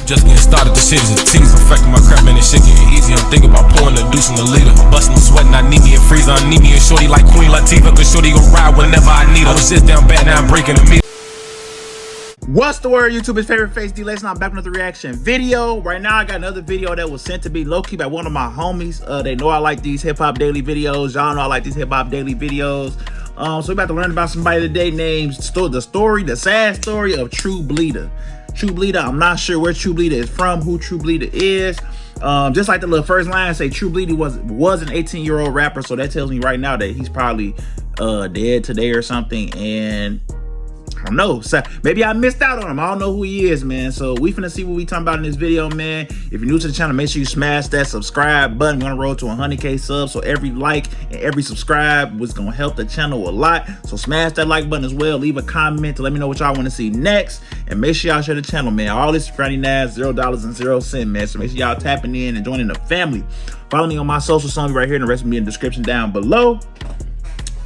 Just getting started, the shit is a tease. Perfecting my crap, man, this shit getting easy. I'm thinking about pouring the deuce in the leader. Busting, I'm sweating, I need me a freezer. I need me a shorty like Queen Latifah, cause shorty gon' ride whenever I need her. I was just down bad, now I'm breaking the meter. What's the word, YouTube's favorite face, DlaceMadeIt, and I'm back with another reaction video. Right now, I got another video that was sent to me low-key by one of my homies. They know I like these hip-hop daily videos. Y'all know I like these hip-hop daily videos. So we're about to learn about somebody today named the sad story of TrueBleeda. TrueBleeda, I'm not sure where TrueBleeda is from, who TrueBleeda is. Just like the little first line say, TrueBleeda was an 18-year-old rapper, so that tells me right now that he's probably dead today or something. And I don't know, so maybe I missed out on him. I don't know who he is, man. So we finna see what we talking about in this video, man. If you're new to the channel, make sure you smash that subscribe button. We're on the road to 100K subs, so every like and every subscribe was gonna help the channel a lot. So smash that like button as well. Leave a comment to let me know what y'all want to see next, and make sure y'all share the channel, man. All this Friday night, $0.00, man. So make sure y'all tapping in and joining the family. Follow me on my social songs right here, and the rest will be in the description down below.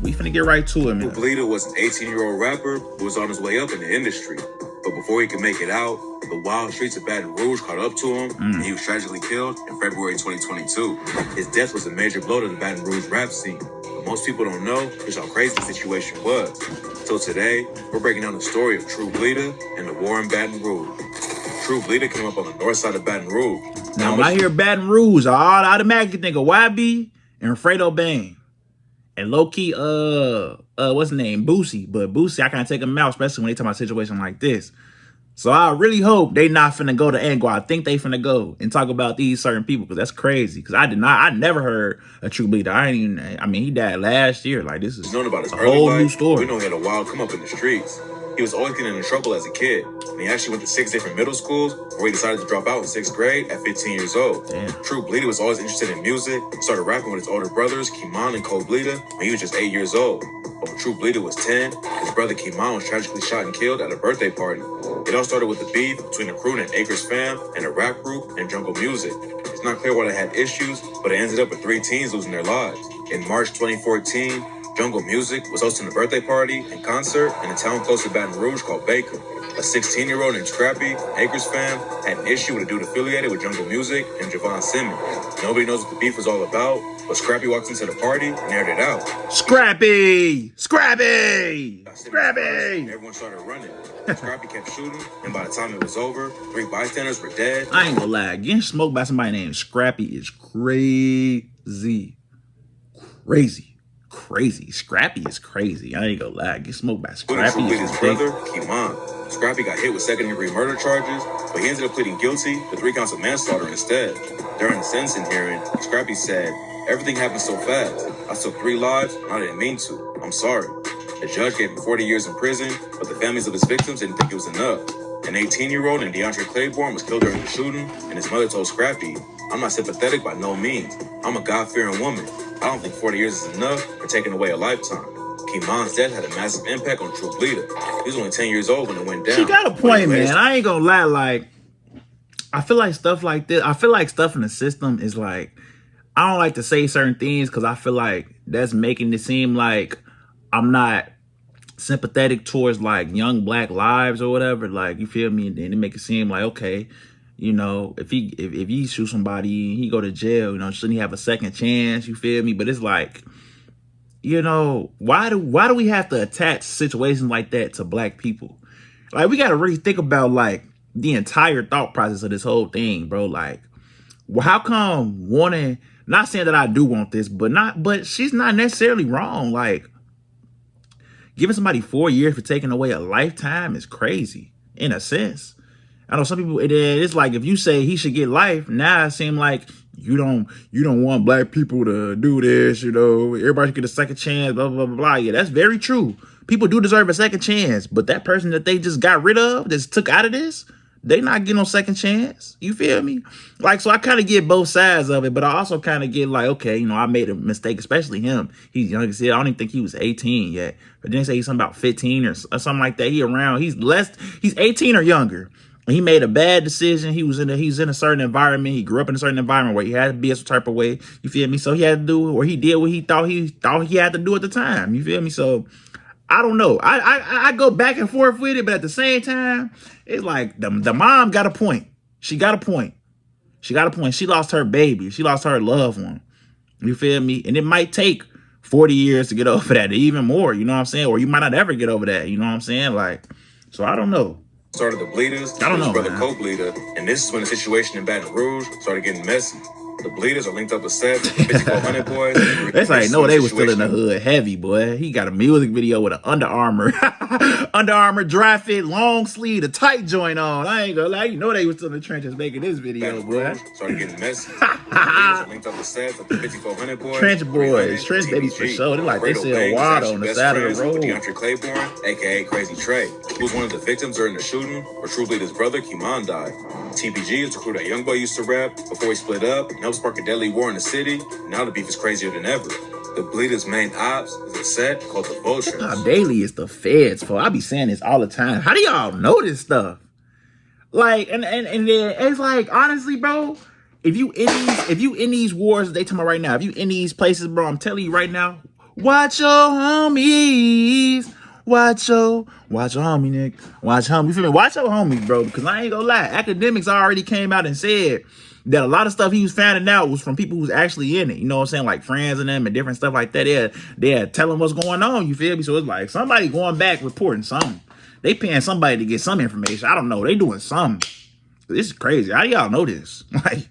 We finna get right to it, man. TrueBleeda was an 18-year-old rapper who was on his way up in the industry. But before he could make it out, the wild streets of Baton Rouge caught up to him, and he was tragically killed in February 2022. His death was a major blow to the Baton Rouge rap scene. But most people don't know just how crazy the situation was. So today, we're breaking down the story of TrueBleeda and the war in Baton Rouge. TrueBleeda came up on the north side of Baton Rouge. Now, when I hear Baton Rouge, I automatically think of YB and Fredo Bang. And low-key, what's his name? Boosie. But Boosie, I can't take him out, especially when they talk about a situation like this. So I really hope they not finna go to angle. I think they finna go and talk about these certain people, because that's crazy. Because I never heard a TrueBleeda. I mean, he died last year. Like, this is known about his a whole new story. We know he had a wild come up in the streets. He was always getting in trouble as a kid, and he actually went to 6 different middle schools before he decided to drop out in 6th grade at 15 years old. Damn. TrueBleeda was always interested in music, started rapping with his older brothers, Kimon and Bleeda, when he was just 8 years old. But when TrueBleeda was 10, his brother Kimon was tragically shot and killed at a birthday party. It all started with the beef between a crew named Acres Fam and a rap group and Jungle Music. It's not clear why they had issues, but it ended up with 3 teens losing their lives. In March 2014, Jungle Music was hosting a birthday party and concert in a town close to Baton Rouge called Baker. A 16-year-old named Scrappy, Acres Fam, had an issue with a dude affiliated with Jungle Music and Javon Simmons. Nobody knows what the beef was all about, but Scrappy walked into the party and aired it out. Scrappy! Scrappy! Scrappy! Everyone started running. Scrappy kept shooting, and by the time it was over, 3 bystanders were dead. I ain't gonna lie, getting smoked by somebody named Scrappy is crazy. Crazy. Scrappy is crazy. I ain't gonna lie. Get smoked by Scrappy. His brother, Kimon. Scrappy got hit with 2nd-degree murder charges, but he ended up pleading guilty to 3 counts of manslaughter instead. During the sentencing hearing, Scrappy said, "Everything happened so fast. I took 3 lives, and I didn't mean to. I'm sorry." The judge gave him 40 years in prison, but the families of his victims didn't think it was enough. An 18-year-old named DeAndre Claiborne was killed during the shooting, and his mother told Scrappy, "I'm not sympathetic by no means. I'm a God-fearing woman. I don't think 40 years is enough for taking away a lifetime." Kimon's death had a massive impact on TrueBleeda. He was only 10 years old when it went down. She got a point, man. I ain't gonna lie. Like, I feel like stuff like this, I feel like stuff in the system is like, I don't like to say certain things because I feel like that's making it seem like I'm not sympathetic towards like young black lives or whatever. Like, you feel me? And then it make it seem like, okay, you know, if he shoot somebody, he go to jail, you know, shouldn't he have a second chance? You feel me? But it's like, you know, why do we have to attach situations like that to black people? Like, we got to really think about like the entire thought process of this whole thing, bro. Like, well, how come wanting, not saying that I do want this, but she's not necessarily wrong. Like, giving somebody 4 years for taking away a lifetime is crazy in a sense. I know some people, it's like if you say he should get life, now it seems like you don't want black people to do this, you know, everybody should get a second chance, blah, blah, blah, blah. Yeah, that's very true. People do deserve a second chance, but that person that they just got rid of, just took out of this, they not getting no second chance. You feel me? Like, so I kind of get both sides of it, but I also kind of get like, okay, you know, I made a mistake, especially him. He's young. I said, I don't even think he was 18 yet, but then say he's something about 15 or something like that. He's 18 or younger. He made a bad decision. He's in a certain environment. He grew up in a certain environment where he had to be a certain type of way. You feel me? So he had to do, or he did what he thought he had to do at the time. You feel me? So I don't know. I go back and forth with it, but at the same time, it's like the mom got a point. She got a point. She got a point. She lost her baby. She lost her loved one. You feel me? And it might take 40 years to get over that, even more, you know what I'm saying? Or you might not ever get over that, you know what I'm saying? Like, so I don't know. Started the Bleeders, I don't know, his brother man. Co-Bleeda, and this is when the situation in Baton Rouge started getting messy. The Bleeders are linked up with SAD, the 5400 boys. That's how I know they was still in the hood heavy, boy. He got a music video with an Under Armour, Under Armour dry fit, long sleeve, a tight joint on. I ain't gonna lie, you know they was still in the trenches making this video, Baton boy. Rouge started getting messy. The Bleeders are linked up with SAD, like the 5400 boys. Trench boys, trench babies for sure. They like they sell water on the side of the road. DeAndre Claiborne, aka Crazy Trey, who was one of the victims during the shooting where TrueBleeda's brother Kimon died. TBG is the crew that YoungBoy used to rap before he split up and helped spark a deadly war in the city. Now the beef is crazier than ever. The Bleeders' main ops is a set called the Vultures. Daily is the feds, for I be saying this all the time. How do y'all know this stuff? Like, and then it's like, honestly, bro, if you in these wars they talking about right now, if you in these places, bro, I'm telling you right now, watch your homies. Watch your homie, Nick. Watch homie. You feel me? Watch your homies, bro. Because I ain't gonna lie. Academics already came out and said that a lot of stuff he was finding out was from people who's actually in it. You know what I'm saying? Like friends and them and different stuff like that. They're telling what's going on. You feel me? So it's like somebody going back reporting something. They paying somebody to get some information. I don't know. They doing something. This is crazy. How do y'all know this? Like,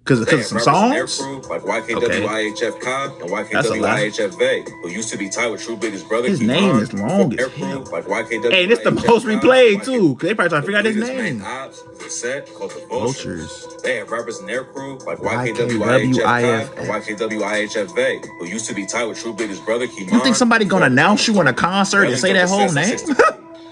because some songs? Crew, like YKWIHF Ka and YKWIHF Vay, who used to be tied with TrueBleeda's brother. His name is long as hell. Like YKW, hey, this the most replayed too. Cause they probably trying to figure out his name. Ops is a set called the Vultures. They have rappers in their crew like YKWIHF Ka and YKWIHF Vay, who used to be tied with TrueBleeda's brother. Kimon. You think somebody gonna announce you in a concert and say that whole name?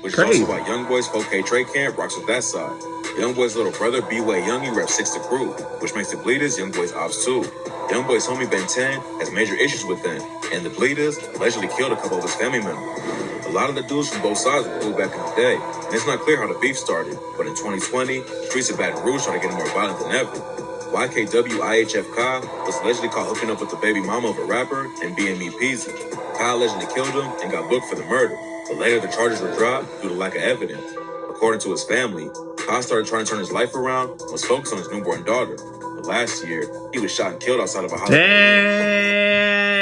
Which is also why YoungBoy's 4K Trey Camp rocks with that side. YoungBoy's little brother, B-Way Youngie, reps 6 the crew, which makes the Bleeders YoungBoy's ops too. YoungBoy's homie Ben 10 has major issues with them, and the Bleeders allegedly killed a couple of his family members. A lot of the dudes from both sides were cool back in the day, and it's not clear how the beef started, but in 2020, the streets of Baton Rouge started getting more violent than ever. YKWIHF Ka was allegedly caught hooking up with the baby mama of a rapper and BME Peasy. Ka allegedly killed him and got booked for the murder, but later the charges were dropped due to lack of evidence. According to his family, Ka started trying to turn his life around and was focused on his newborn daughter. But last year, he was shot and killed outside of a house. Dang,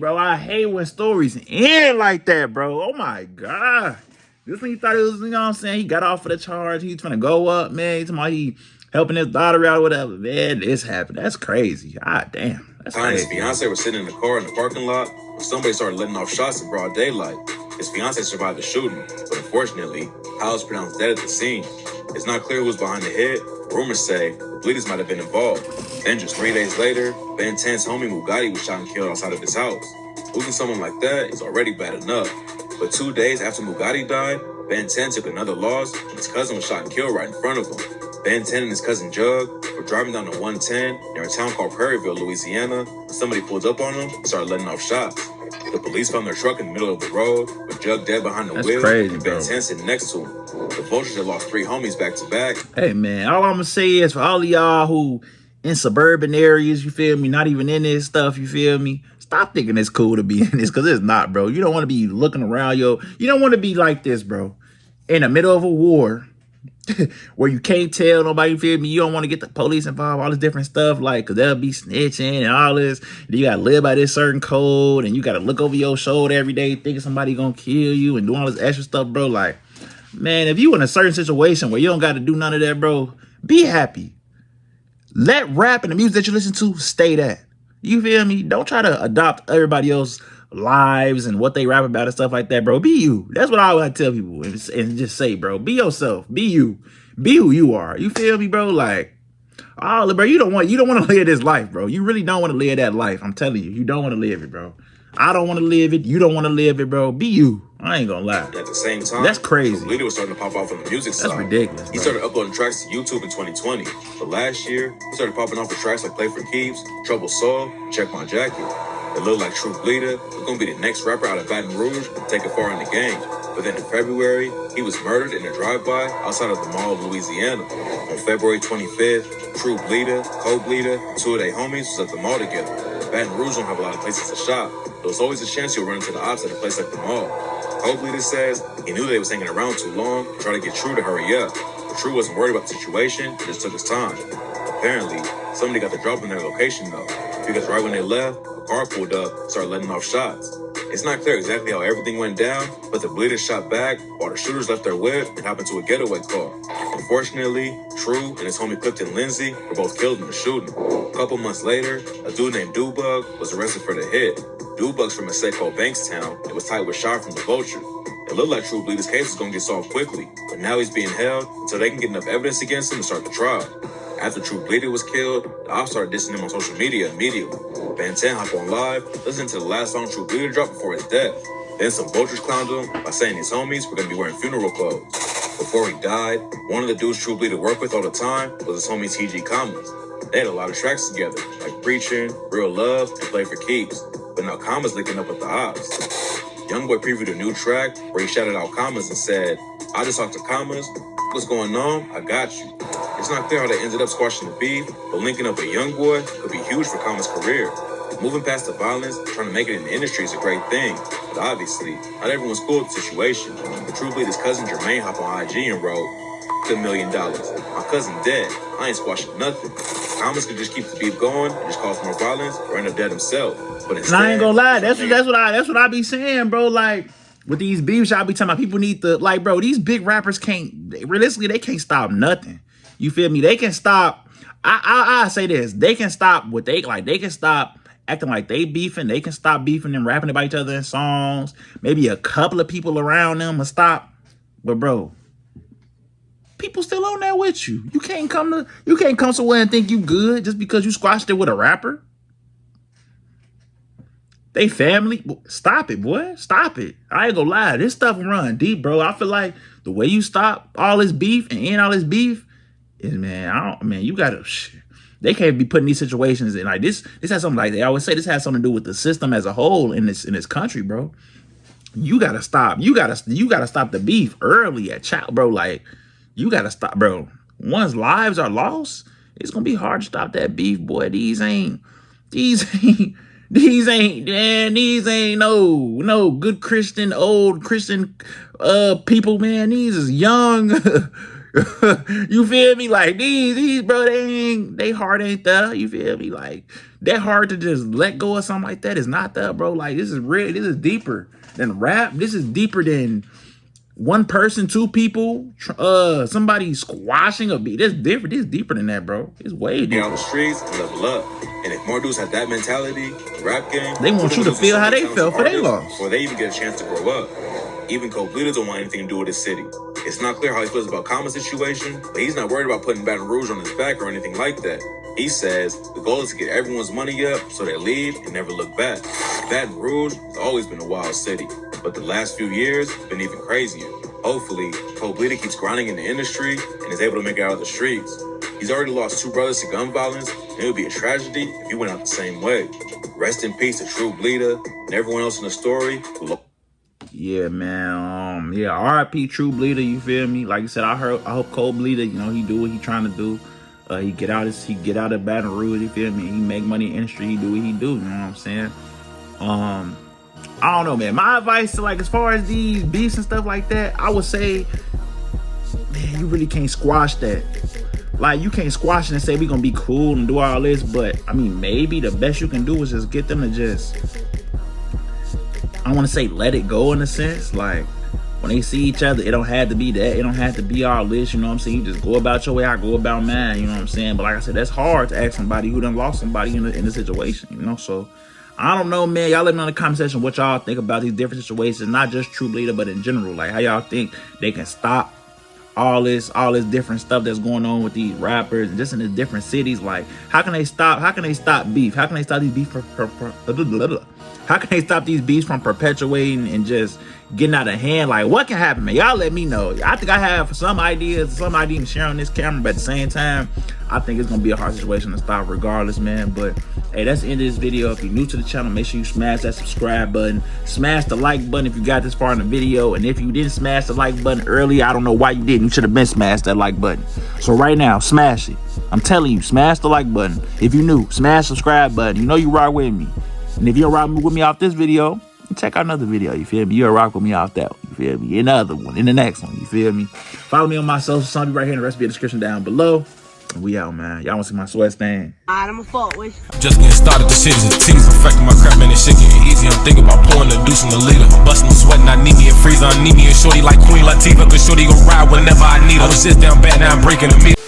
bro, I hate when stories end like that, bro. Oh my God. This thing he thought it was, you know what I'm saying? He got off of the charge. He's trying to go up, man. He's talking about he helping his daughter out or whatever. Man, this happened. That's crazy. God damn. That's Ka and his crazy. fiance were sitting in the car in the parking lot when somebody started letting off shots in broad daylight. His fiance survived the shooting, but unfortunately, Ka was pronounced dead at the scene. It's not clear who was behind the hit. Rumors say the Bleeders might have been involved. Then just 3 days later, Ben 10's homie Mugatti was shot and killed outside of his house. Losing someone like that is already bad enough. But 2 days after Mugatti died, Ben 10 took another loss and his cousin was shot and killed right in front of him. Ben 10 and his cousin Jug were driving down the 110 near a town called Prairieville, Louisiana, when somebody pulled up on them and started letting off shots. The police found their truck in the middle of the road with Jug dead behind the wheel crazy, and Ben bro. 10 sitting next to him. The Vultures had lost 3 homies back to back. Hey, man, all I'm going to say is for all of y'all who in suburban areas, you feel me, not even in this stuff, you feel me, stop thinking it's cool to be in this, because it's not, bro. You don't want to be looking around, you don't want to be like this, bro, in the middle of a war where you can't tell nobody, you feel me, you don't want to get the police involved, all this different stuff, like, because they'll be snitching and all this. You got to live by this certain code, and you got to look over your shoulder every day thinking somebody going to kill you and doing all this extra stuff, bro. Like, man, if you in a certain situation where you don't got to do none of that, bro, be happy. Let rap and the music that you listen to stay that. You feel me? Don't try to adopt everybody else's lives and what they rap about and stuff like that, bro. Be you. That's what I would tell people and just say, bro. Be yourself. Be you. Be who you are. You feel me, bro? Like, oh, bro, you don't want to live this life, bro. You really don't want to live that life. I'm telling you, you don't want to live it, bro. I don't want to live it. You don't want to live it, bro. Be you. I ain't gonna lie. At the same time, that's crazy. Bleeda was starting to pop off on the music side. That's ridiculous. He started uploading tracks to YouTube in 2020. But last year, he started popping off with tracks like Play for Keeps, Trouble Soul, Check My Jacket. It looked like TrueBleeda was gonna be the next rapper out of Baton Rouge to take it far in the game. But then in February, he was murdered in a drive-by outside of the Mall of Louisiana. On February 25th, TrueBleeda, Co-Bleeda, and 2 of their homies was at the mall together. Baton Rouge don't have a lot of places to shop. There's always a chance you'll run into the ops at a place like the mall. Co-Bleeda says he knew they was hanging around too long and tried to get True to hurry up. But True wasn't worried about the situation, it just took his time. Apparently, somebody got the drop in their location though, because right when they left, a car pulled up, started letting off shots. It's not clear exactly how everything went down, but the bleeders shot back while the shooters left their whip and hopped into a getaway car. Unfortunately, True and his homie Clifton Lindsay were both killed in the shooting. A couple months later, a dude named Dubug was arrested for the hit. Dubug's from a state called Bankstown and was tied with shot from the Vulture. It looked like TrueBleeda's case was going to get solved quickly, but now he's being held until they can get enough evidence against him to start the trial. After TrueBleeda was killed, the ops started dissing him on social media immediately. Bantan hopped on live, listening to the last song TrueBleeda dropped before his death. Then some vultures clowned him by saying his homies were going to be wearing funeral clothes. Before he died, one of the dudes TrueBleeda worked with all the time was his homie TG Commas. They had a lot of tracks together, like Preaching, Real Love, and Play for Keeps. But now Commas linking up with the ops. Youngboy previewed a new track where he shouted out Commas and said, "I just talked to Commas. What's going on? I got you." It's not clear how they ended up squashing the beef, but linking up with Youngboy could be huge for Commas' career. Moving past the violence, trying to make it in the industry is a great thing, but obviously, not everyone's cool with the situation. TrueBleeda's cousin Jermaine hopped on IG and wrote, $1 million. My cousin dead. I ain't squashing nothing. Commas could just keep the beef going and just cause more violence or end up dead himself. But instead, And I ain't gonna lie, that's what I be saying, bro. Like with these beefs, y'all be talking about people need to, like, bro, these big rappers realistically, they can't stop nothing. You feel me? They can stop. I say this, they can stop what they like. They can stop acting like they beefing. They can stop beefing and rapping about each other in songs. Maybe a couple of people around them will stop. But bro, people still on there with you. You can't come somewhere and think you good just because you squashed it with a rapper. They family. Stop it, boy. Stop it. I ain't gonna lie. This stuff run deep, bro. I feel like the way you stop all this beef and end all this beef is, man, you gotta, they can't be putting these situations in. Like this has something, like they always say, this has something to do with the system as a whole in this country, bro. You gotta stop. You gotta stop the beef early at child, bro. Like, you gotta stop, bro. Once lives are lost, it's gonna be hard to stop that beef, boy. These ain't no good Christian, old Christian people, man. These is young. You feel me? Like these bro, they heart ain't there. You feel me? Like that hard to just let go of something like that is not there, bro. Like this is real. This is deeper than rap. This is deeper than one person, two people, somebody squashing a beat. This different. This is deeper than that, bro. It's way deeper. Get on the streets and level up. And if more dudes had that mentality, the rap game, they want you to feel how they felt for their loss before they even get a chance to grow up. Even CoBleeda don't want anything to do with his city. It's not clear how he feels about Commas' situation, but he's not worried about putting Baton Rouge on his back or anything like that. He says the goal is to get everyone's money up so they leave and never look back. Baton Rouge has always been a wild city, but the last few years have been even crazier. Hopefully, CoBleeda keeps grinding in the industry and is able to make it out of the streets. He's already lost 2 brothers to gun violence, and it would be a tragedy if he went out the same way. Rest in peace to TrueBleeda and everyone else in the story who Yeah, man. Yeah, R.I.P. TrueBleeda, you feel me? Like I said, I hope CoBleeda, you know, he do what he trying to do. He get out of Baton Rouge, you feel me? He make money in the industry, he do what he do, you know what I'm saying? I don't know, man. My advice to, like, as far as these beefs and stuff like that, I would say, man, you really can't squash that. Like, you can't squash it and say we gonna be cool and do all this, but I mean, maybe the best you can do is just get them to just, I don't want to say let it go in a sense. Like, when they see each other, it don't have to be that. It don't have to be all this, you know what I'm saying? You just go about your way, I go about mine, you know what I'm saying? But like I said, that's hard to ask somebody who done lost somebody in the situation, you know? So, I don't know, man. Y'all let me know in the comment section what y'all think about these different situations, not just TrueBleeda, but in general. Like, how y'all think they can stop all this different stuff that's going on with these rappers, just in the different cities? Like, how can they stop beef? How can they stop these beef how can they stop these beefs from perpetuating and just getting out of hand? Like, what can happen, man? Y'all let me know. I think I have some ideas to share on this camera, but at the same time, I think it's gonna be a hard situation to stop regardless, man. But hey, that's the end of this video. If you're new to the channel, make sure you smash that subscribe button, smash the like button if you got this far in the video, and if you didn't smash the like button earlier, I don't know why you didn't. You should have been smashed that like button. So right now, smash it. I'm telling you, smash the like button. If you're new, smash the subscribe button. You know you rock with me. And if you don't rock with me off this video, check out another video. You feel me? You'll rock with me off that one. You feel me? In the other one, in the next one. You feel me? Follow me on my social. Something right here in the recipe description down below. And we out, man. Y'all want to see my sweat stand? Alright, I'ma fuck with you. Just getting started, the shit is a tease. Perfecting my crap, man, this shit getting easy. I'm thinking about pouring the deuce in the leader. Busting, I'm sweating, I need me a freezer. I need me a shorty like Queen Latifah, cause shorty gon' ride whenever I need her. I was just down bad, now I'm breaking the meter.